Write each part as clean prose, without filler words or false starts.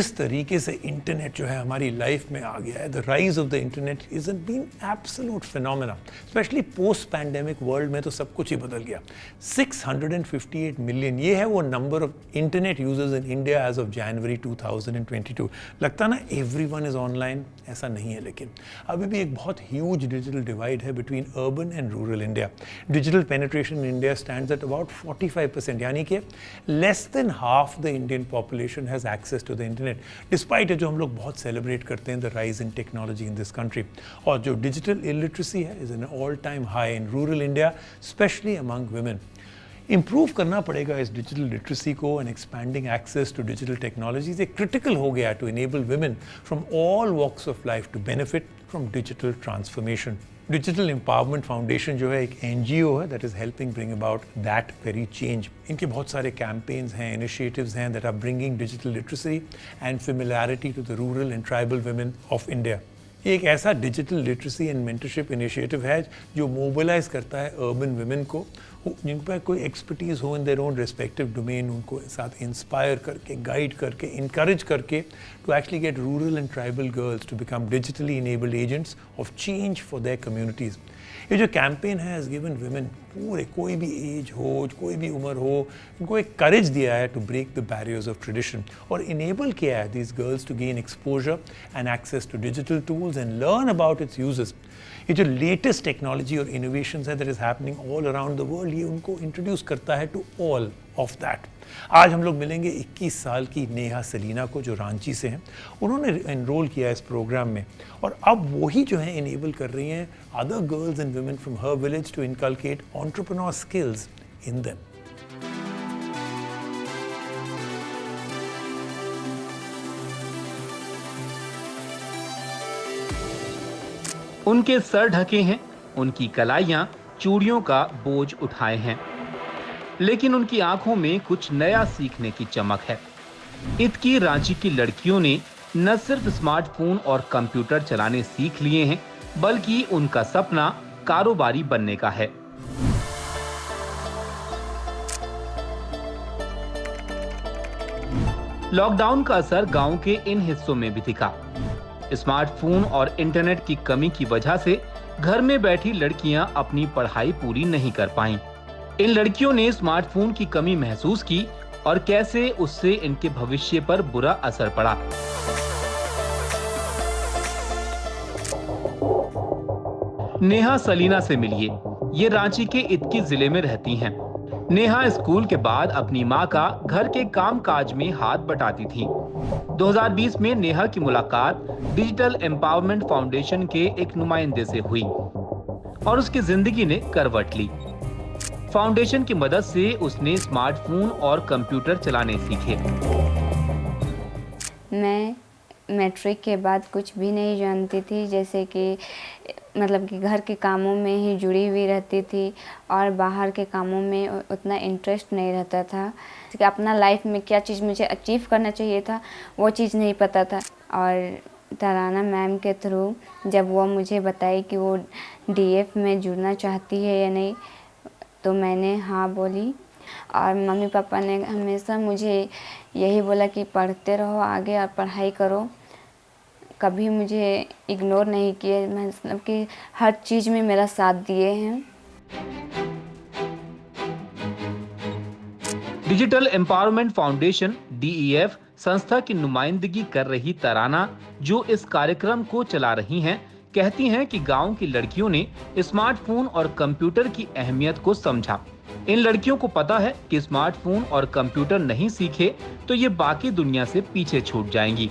जिस तरीके से इंटरनेट जो है हमारी लाइफ में आ गया है, the rise of the internet is been absolute phenomena. Specially post pandemic world में तो सब कुछ ही बदल गया। 658 मिलियन, ये है वो number of internet users in India as of January 2022। लगता ना एवरीवन इज ऑनलाइन, ऐसा नहीं है, लेकिन अभी भी एक बहुत ह्यूज डिजिटल डिवाइड है between urban and rural India. Digital penetration in India stands at about 45%, यानी कि less than half the Indian population has access to the internet, despite जो हम लोग बहुत सेलिब्रेट करते हैं the rise in technology in this country. और जो डिजिटल इलिटरेसी है is an all time high in rural India, specially among women. Improve करना पड़ेगा इस डिजिटल लिटरेसी को, and expanding access to digital technologies एक क्रिटिकल हो गया to enable women from all walks of life to benefit from digital transformation. Digital empowerment foundation जो है एक NGO है that is helping bring about that very change. इनके बहुत सारे कैंपेन्स हैं, इनिशिएटिव्स हैं that are bringing digital literacy and familiarity to the rural and tribal women of India. ये एक ऐसा digital literacy and mentorship initiative है जो मोबिलाइज करता है अर्बन वुमेन को, जिन पर कोई एक्सपर्टीज़ हो in their own respective domain, उनको साथ इंस्पायर करके, गाइड करके, इंकरेज करके to actually get rural and tribal girls to become digitally enabled agents of change for their communities. ये जो कैंपेन है हैज़ गिवन वुमेन, पूरे कोई भी एज हो, कोई भी उम्र हो, उनको एक करेज दिया है to break the barriers of tradition और इनेबल किया है these girls to gain exposure and access to digital tools and learn about its usages. ये जो लेटेस्ट टेक्नोलॉजी और इनोवेशंस है that is happening all around the world, ये उनको introduce करता है टू ऑल ऑफ दैट। आज हम लोग मिलेंगे 21 साल की नेहा सलीना को जो रांची से हैं। उन्होंने एनरोल किया इस प्रोग्राम में और अब वही जो है इनेबल कर रही हैं other girls and women from हर village to inculcate entrepreneur skills in them. उनके सर ढके हैं, उनकी कलाइयां चूड़ियों का बोझ उठाए हैं, लेकिन उनकी आंखों में कुछ नया सीखने की चमक है। इतकी रांची की लड़कियों ने न सिर्फ स्मार्टफोन और कंप्यूटर चलाने सीख लिए हैं, बल्कि उनका सपना कारोबारी बनने का है। लॉकडाउन का असर गांव के इन हिस्सों में भी दिखा। स्मार्टफोन और इंटरनेट की कमी की वजह से घर में बैठी लड़कियां अपनी पढ़ाई पूरी नहीं कर पाईं। इन लड़कियों ने स्मार्टफोन की कमी महसूस की और कैसे उससे इनके भविष्य पर बुरा असर पड़ा। नेहा सलीना से मिलिए। ये रांची के इटकी जिले में रहती हैं। नेहा स्कूल के बाद अपनी मां का घर के कामकाज में हाथ बटाती थी। 2020 में नेहा की मुलाकात डिजिटल एम्पावरमेंट फाउंडेशन के एक नुमाइंदे से हुई और उसकी जिंदगी ने करवट ली। फाउंडेशन की मदद से उसने स्मार्टफोन और कंप्यूटर चलाने सीखे। मैं मैट्रिक के बाद कुछ भी नहीं जानती थी, जैसे कि मतलब कि घर के कामों में ही जुड़ी हुई रहती थी और बाहर के कामों में उतना इंटरेस्ट नहीं रहता था कि अपना लाइफ में क्या चीज़ मुझे अचीव करना चाहिए था वो चीज़ नहीं पता था। और तराना मैम के थ्रू जब वो मुझे बताई कि वो DF में जुड़ना चाहती है या नहीं, तो मैंने हाँ बोली। और मम्मी पापा ने हमेशा मुझे यही बोला कि पढ़ते रहो आगे और पढ़ाई करो, कभी मुझे इग्नोर नहीं किए, मतलब कि हर चीज़ में मेरा साथ दिए हैं। डिजिटल एम्पावरमेंट फाउंडेशन DEF संस्था की नुमाइंदगी कर रही तराना, जो इस कार्यक्रम को चला रही हैं, कहती हैं कि गांव की लड़कियों ने स्मार्टफोन और कंप्यूटर की अहमियत को समझा। इन लड़कियों को पता है कि स्मार्टफोन और कंप्यूटर नहीं सीखे तो ये बाकी दुनिया से पीछे छूट जाएंगी।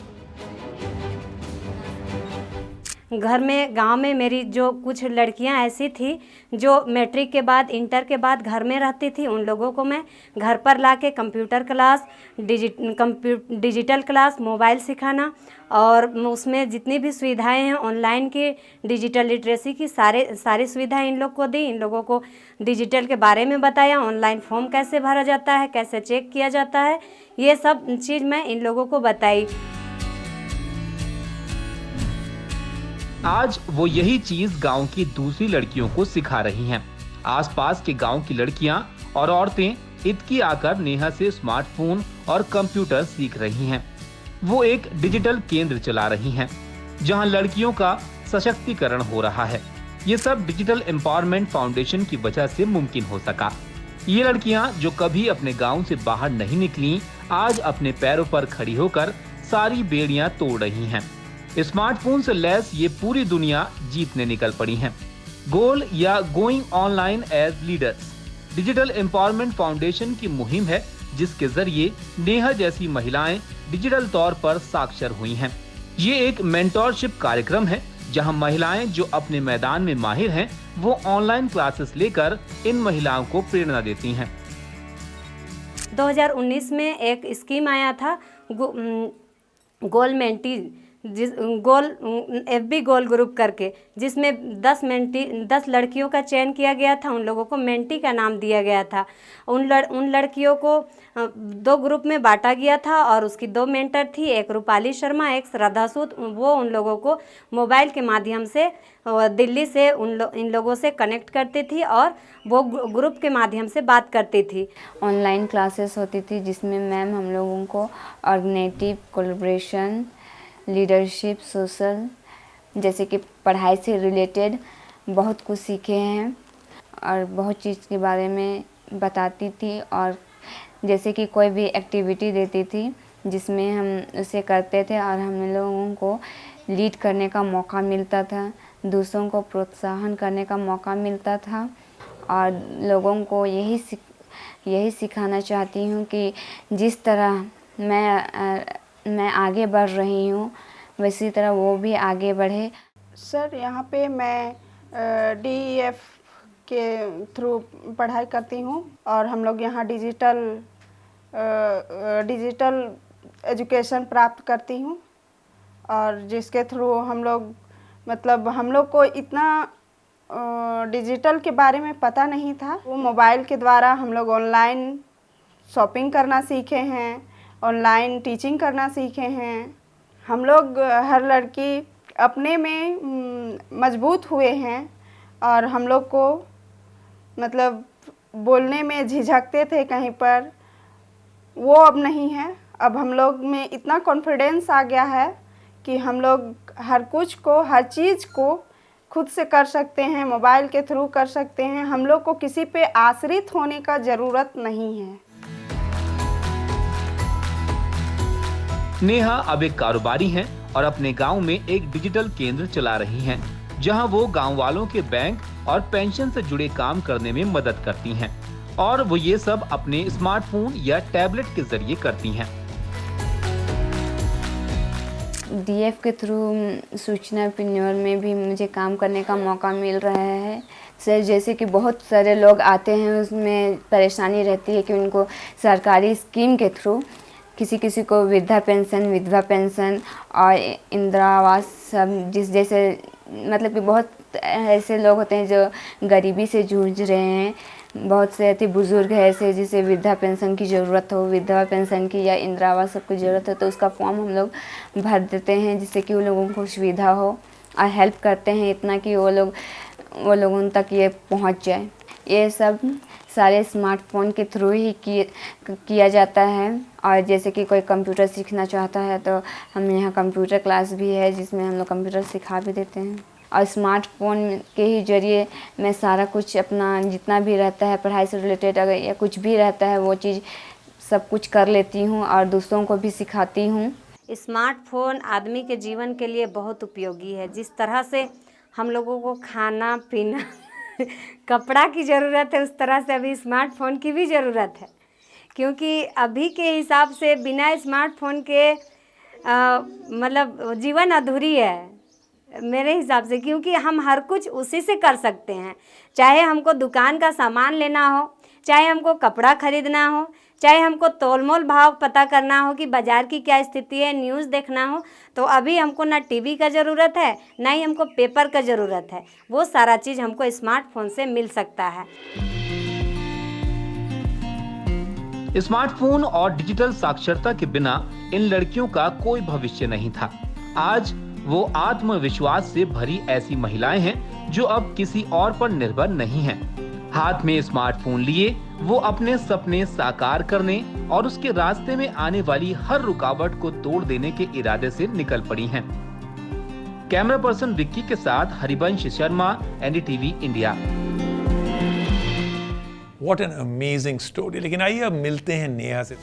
घर में गांव में मेरी जो कुछ लड़कियां ऐसी थी जो मैट्रिक के बाद इंटर के बाद घर में रहती थी, उन लोगों को मैं घर पर लाके computer class, digital class, mobile सिखाना और उसमें जितनी भी सुविधाएं हैं ऑनलाइन की, डिजिटल लिटरेसी की सारी सुविधाएं इन लोग को दी। इन लोगों को डिजिटल के बारे में बताया, ऑनलाइन फॉर्म कैसे भरा जाता है, कैसे चेक किया जाता है, ये सब चीज़ मैं इन लोगों को बताई। आज वो यही चीज गांव की दूसरी लड़कियों को सिखा रही हैं। आसपास के गांव की लड़कियां और औरतें इटकी आकर नेहा से स्मार्टफोन और कंप्यूटर सीख रही हैं। वो एक डिजिटल केंद्र चला रही हैं, जहां लड़कियों का सशक्तिकरण हो रहा है। ये सब डिजिटल एम्पावरमेंट फाउंडेशन की वजह से मुमकिन हो सका। ये लड़कियां जो कभी अपने गांव से बाहर नहीं निकली, आज अपने पैरों पर खड़ी होकर सारी बेड़ियां तोड़ रही हैं। स्मार्टफोन से लैस ये पूरी दुनिया जीतने निकल पड़ी हैं। गोल या going online as leaders digital empowerment foundation की मुहिम है, जिसके जरिए नेहा जैसी महिलाएं डिजिटल तौर पर साक्षर हुई हैं। ये एक मेंटोरशिप कार्यक्रम है, जहां महिलाएं जो अपने मैदान में माहिर हैं, वो ऑनलाइन क्लासेस लेकर इन महिलाओं को प्रेरणा देती हैं। 2019 में एक स्कीम आया था गोल मेंटी, FB गोल ग्रुप करके, जिसमें 10 लड़कियों का चयन किया गया था। उन लोगों को मेंटी का नाम दिया गया था। उन लड़कियों को 2 ग्रुप में बांटा गया था और उसकी 2 मेंटर थी, एक रूपाली शर्मा, एक श्रद्धा सूद। वो उन लोगों को मोबाइल के माध्यम से दिल्ली से इन लोगों से कनेक्ट करती थी और वो ग्रुप के माध्यम से बात करती थी। ऑनलाइन क्लासेस होती थी जिसमें मैम हम लोगों को ऑर्गेनाइटिव, कोलैबोरेशन, लीडरशिप, सोशल, जैसे कि पढ़ाई से रिलेटेड बहुत कुछ सीखे हैं और बहुत चीज़ के बारे में बताती थी। और जैसे कि कोई भी एक्टिविटी देती थी जिसमें हम उसे करते थे और हम लोगों को लीड करने का मौका मिलता था, दूसरों को प्रोत्साहन करने का मौका मिलता था। और लोगों को यही सिखाना चाहती हूँ कि जिस तरह मैं आगे बढ़ रही हूँ वैसी तरह वो भी आगे बढ़े। सर, यहाँ पे मैं DEF के थ्रू पढ़ाई करती हूँ और हम लोग यहाँ डिजिटल एजुकेशन प्राप्त करती हूँ, और जिसके थ्रू हम लोग को इतना डिजिटल के बारे में पता नहीं था। वो मोबाइल के द्वारा हम लोग ऑनलाइन शॉपिंग करना सीखे हैं, ऑनलाइन टीचिंग करना सीखे हैं। हम लोग हर लड़की अपने में मजबूत हुए हैं और हम लोग को बोलने में झिझकते थे कहीं पर, वो अब नहीं है। अब हम लोग में इतना कॉन्फिडेंस आ गया है कि हम लोग हर चीज़ को खुद से कर सकते हैं, मोबाइल के थ्रू कर सकते हैं। हम लोग को किसी पे आश्रित होने का ज़रूरत नहीं है। नेहा अब एक कारोबारी हैं और अपने गांव में एक डिजिटल केंद्र चला रही हैं, जहां वो गांव वालों के बैंक और पेंशन से जुड़े काम करने में मदद करती हैं, और वो ये सब अपने स्मार्टफोन या टैबलेट के जरिए करती हैं। DF के थ्रू सूचना पिन्योर में भी मुझे काम करने का मौका मिल रहा है। सर, जैसे कि बहुत सारे लोग आते हैं, उसमें परेशानी रहती है कि उनको सरकारी स्कीम के थ्रू किसी को वृद्धा पेंशन, विधवा पेंशन और इंदिरा आवास सब जैसे कि बहुत ऐसे लोग होते हैं जो गरीबी से जूझ रहे हैं। बहुत से अति बुजुर्ग है ऐसे जिसे वृद्धा पेंशन की ज़रूरत हो, विधवा पेंशन की या इंदिरा आवास सबकी ज़रूरत हो, तो उसका फॉर्म हम लोग भर देते हैं जिससे कि वो लोगों को सुविधा हो और हेल्प करते हैं इतना कि वो लोगों तक ये पहुंच जाए। ये सब सारे स्मार्टफोन के थ्रू ही किया जाता है। और जैसे कि कोई कंप्यूटर सीखना चाहता है तो हम यहाँ कंप्यूटर क्लास भी है जिसमें हम लोग कंप्यूटर सिखा भी देते हैं। और स्मार्टफोन के ही जरिए मैं सारा कुछ अपना जितना भी रहता है पढ़ाई से रिलेटेड अगर या कुछ भी रहता है वो चीज़ सब कुछ कर लेती हूँ और दूसरों को भी सिखाती हूँ। स्मार्टफोन आदमी के जीवन के लिए बहुत उपयोगी है। जिस तरह से हम लोगों को खाना पीना कपड़ा की ज़रूरत है, उस तरह से अभी स्मार्टफोन की भी ज़रूरत है, क्योंकि अभी के हिसाब से बिना स्मार्टफोन के जीवन अधूरी है मेरे हिसाब से, क्योंकि हम हर कुछ उसी से कर सकते हैं। चाहे हमको दुकान का सामान लेना हो, चाहे हमको कपड़ा खरीदना हो, चाहे हमको तोलमोल भाव पता करना हो कि बाज़ार की क्या स्थिति है, न्यूज़ देखना हो, तो अभी हमको ना टीवी का ज़रूरत है ना ही हमको पेपर का ज़रूरत है। वो सारा चीज़ हमको स्मार्टफोन से मिल सकता है। स्मार्टफोन और डिजिटल साक्षरता के बिना इन लड़कियों का कोई भविष्य नहीं था। आज वो आत्मविश्वास से भरी ऐसी महिलाएं हैं जो अब किसी और पर निर्भर नहीं हैं। हाथ में स्मार्टफोन लिए वो अपने सपने साकार करने और उसके रास्ते में आने वाली हर रुकावट को तोड़ देने के इरादे से निकल पड़ी हैं। कैमरा पर्सन विक्की के साथ Harivansh Sharma, NDTV India. What an amazing story। लेकिन आइए अब मिलते हैं नेहा से।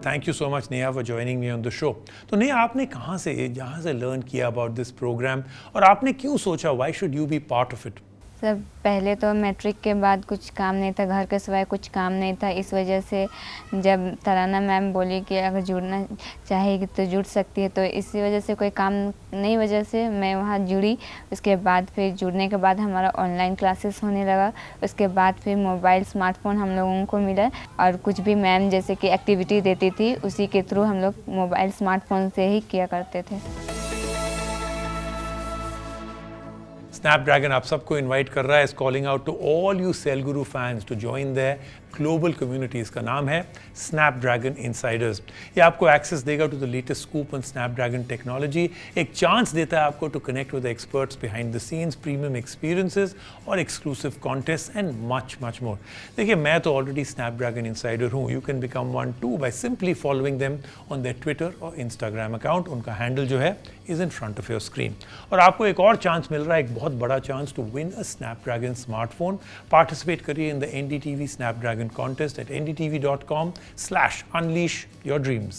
Thank you so much Neha for joining me on the show। तो नेहा, आपने कहाँ से लर्न किया about this program और आपने क्यों सोचा why should you be part of it? सब पहले तो मैट्रिक के बाद कुछ काम नहीं था, घर के सिवाय कुछ काम नहीं था। इस वजह से जब तराना मैम बोली कि अगर जुड़ना चाहेगी तो जुड़ सकती है, तो इसी वजह से कोई काम नहीं वजह से मैं वहाँ जुड़ी। उसके बाद फिर जुड़ने के बाद हमारा ऑनलाइन क्लासेस होने लगा। उसके बाद फिर मोबाइल स्मार्टफोन हम लोगों को मिला और कुछ भी मैम जैसे कि एक्टिविटी देती थी उसी के थ्रू हम लोग मोबाइल स्मार्टफोन से ही किया करते थे। Snapdragon आप सबको इनवाइट कर रहा है, is calling out to all you Cell Guru fans to join their global community. इसका नाम है स्नैपड्रैगन इनसाइडर्स। ये आपको एक्सेस देगा to the latest scoop on Snapdragon technology, एक चांस देता है आपको to connect with experts behind the scenes, premium experiences और exclusive contest and much more. देखिए, मैं तो ऑलरेडी स्नैपड्रैगन इनसाइडर हूँ। You can become one too by simply following them on their Twitter और इंस्टाग्राम अकाउंट। उनका handle जो है is in front of your screen. और आपको एक और चांस मिल रहा है, एक बहुत बड़ा chance to win a Snapdragon smartphone. Participate करिए in the NDTV Snapdragon contest at ndtv.com/unleash your dreams।